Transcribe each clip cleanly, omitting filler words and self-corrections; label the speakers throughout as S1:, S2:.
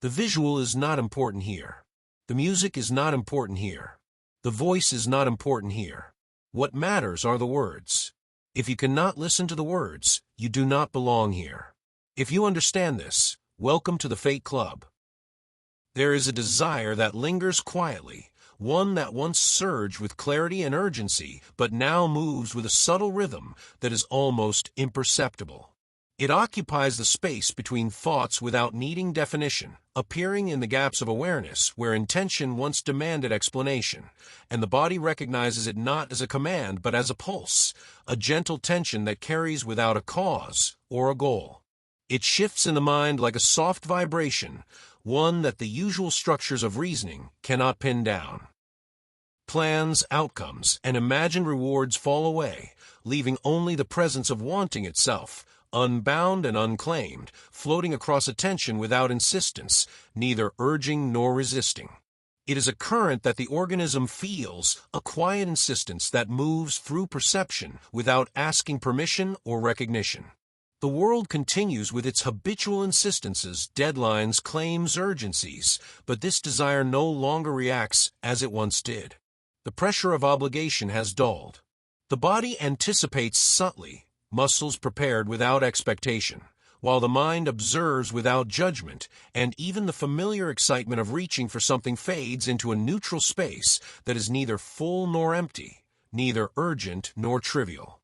S1: The visual is not important here. The music is not important here. The voice is not important here. What matters are the words. If you cannot listen to the words, you do not belong here. If you understand this, welcome to the Fate Club. There is a desire that lingers quietly, one that once surged with clarity and urgency, but now moves with a subtle rhythm that is almost imperceptible. It occupies the space between thoughts without needing definition, appearing in the gaps of awareness where intention once demanded explanation, and the body recognizes it not as a command but as a pulse, a gentle tension that carries without a cause or a goal. It shifts in the mind like a soft vibration, one that the usual structures of reasoning cannot pin down. Plans, outcomes, and imagined rewards fall away, leaving only the presence of wanting itself, unbound and unclaimed, floating across attention without insistence, neither urging nor resisting. It is a current that the organism feels, a quiet insistence that moves through perception without asking permission or recognition. The world continues with its habitual insistences, deadlines, claims, urgencies, but this desire no longer reacts as it once did. The pressure of obligation has dulled. The body anticipates subtly, muscles prepared without expectation, while the mind observes without judgment, and even the familiar excitement of reaching for something fades into a neutral space that is neither full nor empty, neither urgent nor trivial.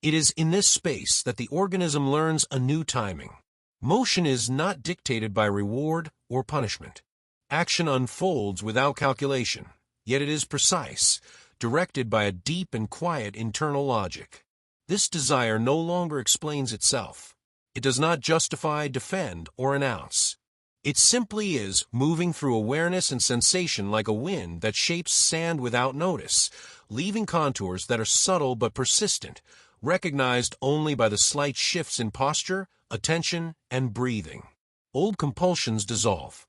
S1: It is in this space that the organism learns a new timing. Motion is not dictated by reward or punishment. Action unfolds without calculation, yet it is precise, directed by a deep and quiet internal logic. This desire no longer explains itself. It does not justify, defend, or announce. It simply is, moving through awareness and sensation like a wind that shapes sand without notice, leaving contours that are subtle but persistent, recognized only by the slight shifts in posture, attention, and breathing. Old compulsions dissolve.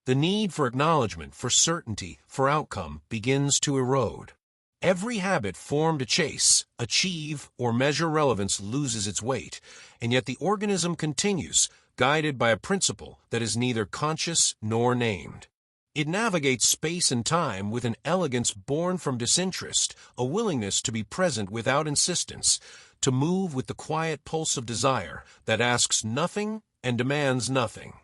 S1: The need for acknowledgement, for certainty, for outcome begins to erode. Every habit formed to chase, achieve, or measure relevance loses its weight, and yet the organism continues, guided by a principle that is neither conscious nor named. It navigates space and time with an elegance born from disinterest, a willingness to be present without insistence, to move with the quiet pulse of desire that asks nothing and demands nothing.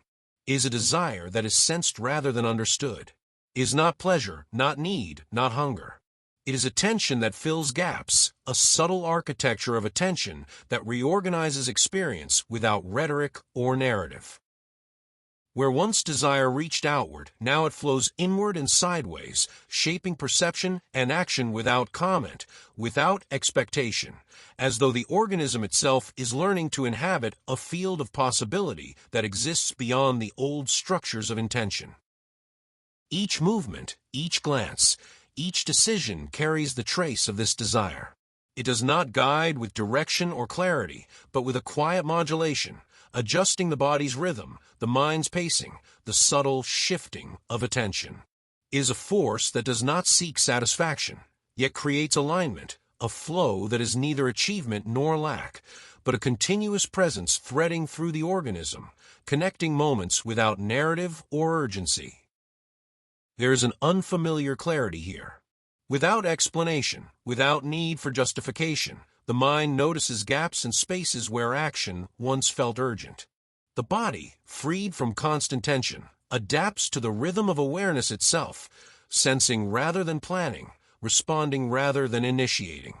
S1: Is a desire that is sensed rather than understood. Is not pleasure, not need, not hunger. It is attention that fills gaps, a subtle architecture of attention that reorganizes experience without rhetoric or narrative. Where once desire reached outward, now it flows inward and sideways, shaping perception and action without comment, without expectation, as though the organism itself is learning to inhabit a field of possibility that exists beyond the old structures of intention. Each movement, each glance, each decision carries the trace of this desire. It does not guide with direction or clarity, but with a quiet modulation, adjusting the body's rhythm, the mind's pacing, the subtle shifting of attention. It is a force that does not seek satisfaction, yet creates alignment, a flow that is neither achievement nor lack, but a continuous presence threading through the organism, connecting moments without narrative or urgency. There is an unfamiliar clarity here. Without explanation, without need for justification, the mind notices gaps and spaces where action once felt urgent. The body, freed from constant tension, adapts to the rhythm of awareness itself, sensing rather than planning, responding rather than initiating.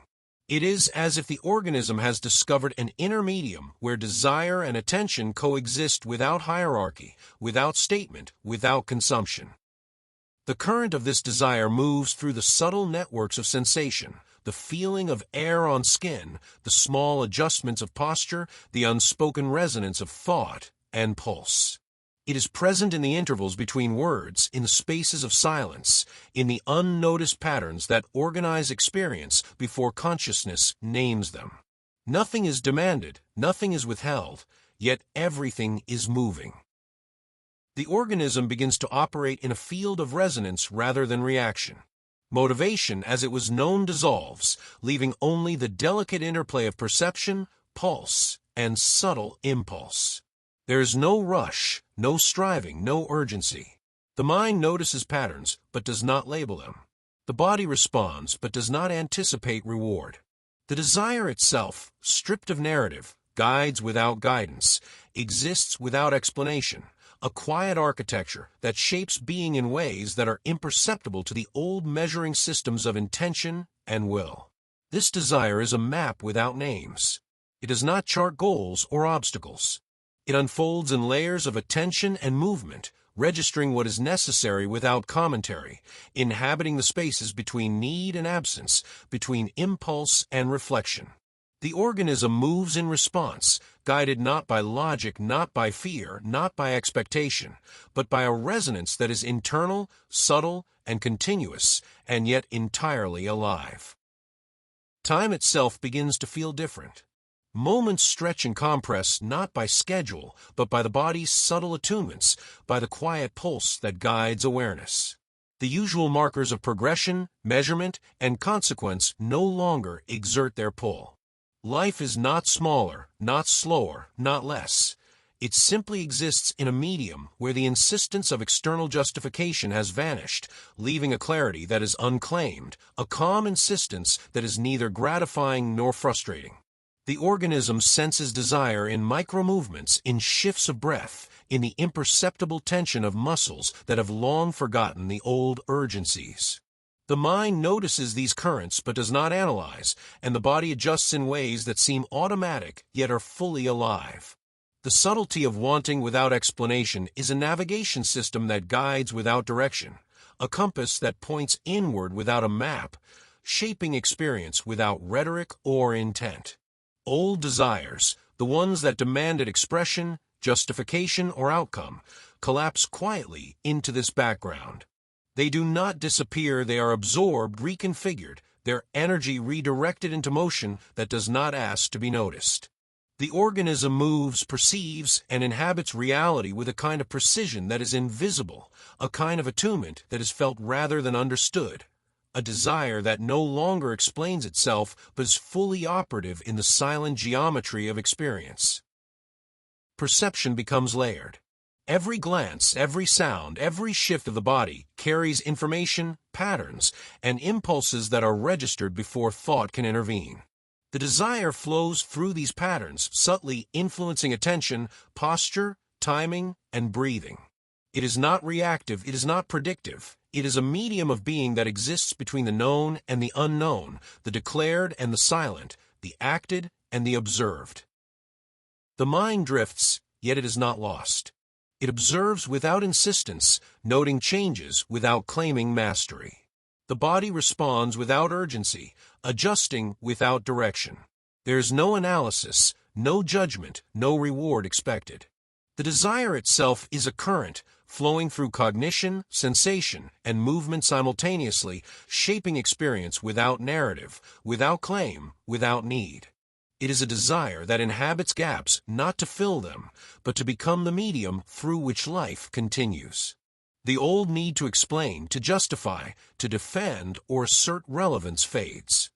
S1: It is as if the organism has discovered an inner medium where desire and attention coexist without hierarchy, without statement, without consumption. The current of this desire moves through the subtle networks of sensation, the feeling of air on skin, the small adjustments of posture, the unspoken resonance of thought and pulse. It is present in the intervals between words, in the spaces of silence, in the unnoticed patterns that organize experience before consciousness names them. Nothing is demanded, nothing is withheld, yet everything is moving. The organism begins to operate in a field of resonance rather than reaction. Motivation, as it was known, dissolves, leaving only the delicate interplay of perception, pulse, and subtle impulse. There is no rush, no striving, no urgency. The mind notices patterns, but does not label them. The body responds, but does not anticipate reward. The desire itself, stripped of narrative, guides without guidance, exists without explanation, a quiet architecture that shapes being in ways that are imperceptible to the old measuring systems of intention and will. This desire is a map without names. It does not chart goals or obstacles. It unfolds in layers of attention and movement, registering what is necessary without commentary, inhabiting the spaces between need and absence, between impulse and reflection. The organism moves in response, guided not by logic, not by fear, not by expectation, but by a resonance that is internal, subtle, and continuous, and yet entirely alive. Time itself begins to feel different. Moments stretch and compress not by schedule, but by the body's subtle attunements, by the quiet pulse that guides awareness. The usual markers of progression, measurement, and consequence no longer exert their pull. Life is not smaller, not slower, not less. It simply exists in a medium where the insistence of external justification has vanished, leaving a clarity that is unclaimed, a calm insistence that is neither gratifying nor frustrating. The organism senses desire in micro-movements, in shifts of breath, in the imperceptible tension of muscles that have long forgotten the old urgencies. The mind notices these currents but does not analyze, and the body adjusts in ways that seem automatic yet are fully alive. The subtlety of wanting without explanation is a navigation system that guides without direction, a compass that points inward without a map, shaping experience without rhetoric or intent. Old desires, the ones that demanded expression, justification, or outcome, collapse quietly into this background. They do not disappear, they are absorbed, reconfigured, their energy redirected into motion that does not ask to be noticed. The organism moves, perceives, and inhabits reality with a kind of precision that is invisible, a kind of attunement that is felt rather than understood, a desire that no longer explains itself but is fully operative in the silent geometry of experience. Perception becomes layered. Every glance, every sound, every shift of the body carries information, patterns, and impulses that are registered before thought can intervene. The desire flows through these patterns, subtly influencing attention, posture, timing, and breathing. It is not reactive, it is not predictive. It is a medium of being that exists between the known and the unknown, the declared and the silent, the acted and the observed. The mind drifts, yet it is not lost. It observes without insistence, noting changes without claiming mastery. The body responds without urgency, adjusting without direction. There is no analysis, no judgment, no reward expected. The desire itself is a current, flowing through cognition, sensation, and movement simultaneously, shaping experience without narrative, without claim, without need. It is a desire that inhabits gaps not to fill them, but to become the medium through which life continues. The old need to explain, to justify, to defend, or assert relevance fades.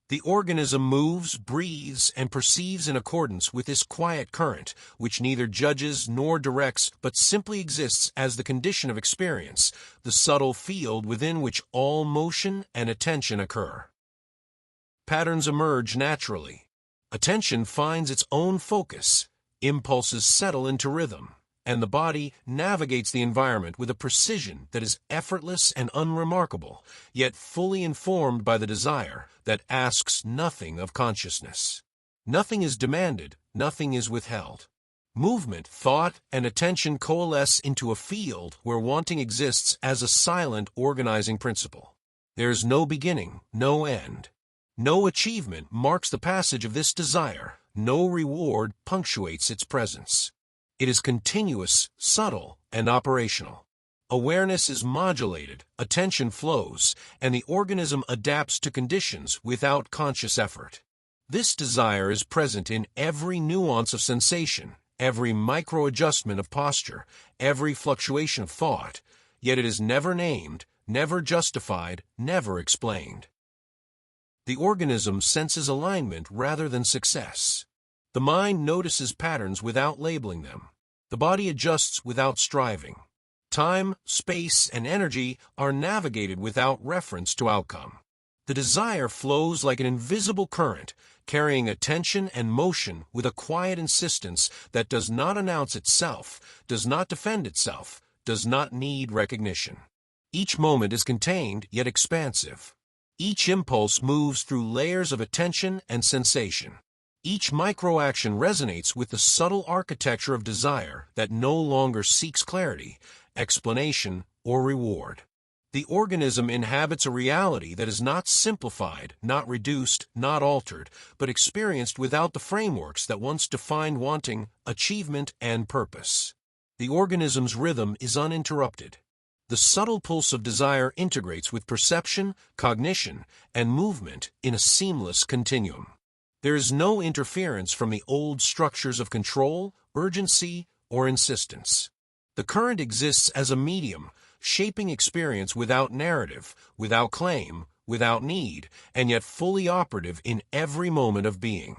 S1: The organism moves, breathes, and perceives in accordance with this quiet current, which neither judges nor directs, but simply exists as the condition of experience, the subtle field within which all motion and attention occur. Patterns emerge naturally. Attention finds its own focus, impulses settle into rhythm, and the body navigates the environment with a precision that is effortless and unremarkable, yet fully informed by the desire that asks nothing of consciousness. Nothing is demanded, nothing is withheld. Movement, thought, and attention coalesce into a field where wanting exists as a silent organizing principle. There is no beginning, no end. No achievement marks the passage of this desire, no reward punctuates its presence. It is continuous, subtle, and operational. Awareness is modulated, attention flows, and the organism adapts to conditions without conscious effort. This desire is present in every nuance of sensation, every micro-adjustment of posture, every fluctuation of thought, yet it is never named, never justified, never explained. The organism senses alignment rather than success. The mind notices patterns without labeling them. The body adjusts without striving. Time, space, and energy are navigated without reference to outcome. The desire flows like an invisible current, carrying attention and motion with a quiet insistence that does not announce itself, does not defend itself, does not need recognition. Each moment is contained yet expansive. Each impulse moves through layers of attention and sensation. Each micro-action resonates with the subtle architecture of desire that no longer seeks clarity, explanation, or reward. The organism inhabits a reality that is not simplified, not reduced, not altered, but experienced without the frameworks that once defined wanting, achievement, and purpose. The organism's rhythm is uninterrupted. The subtle pulse of desire integrates with perception, cognition, and movement in a seamless continuum. There is no interference from the old structures of control, urgency, or insistence. The current exists as a medium, shaping experience without narrative, without claim, without need, and yet fully operative in every moment of being.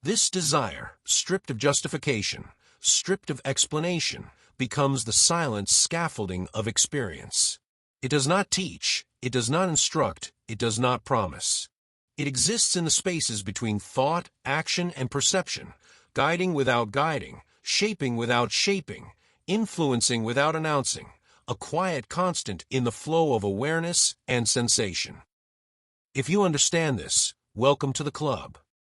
S1: This desire, stripped of justification, stripped of explanation, becomes the silent scaffolding of experience. It does not teach, it does not instruct, it does not promise. It exists in the spaces between thought, action, and perception, guiding without guiding, shaping without shaping, influencing without announcing, a quiet constant in the flow of awareness and sensation. If you understand this, welcome to the club.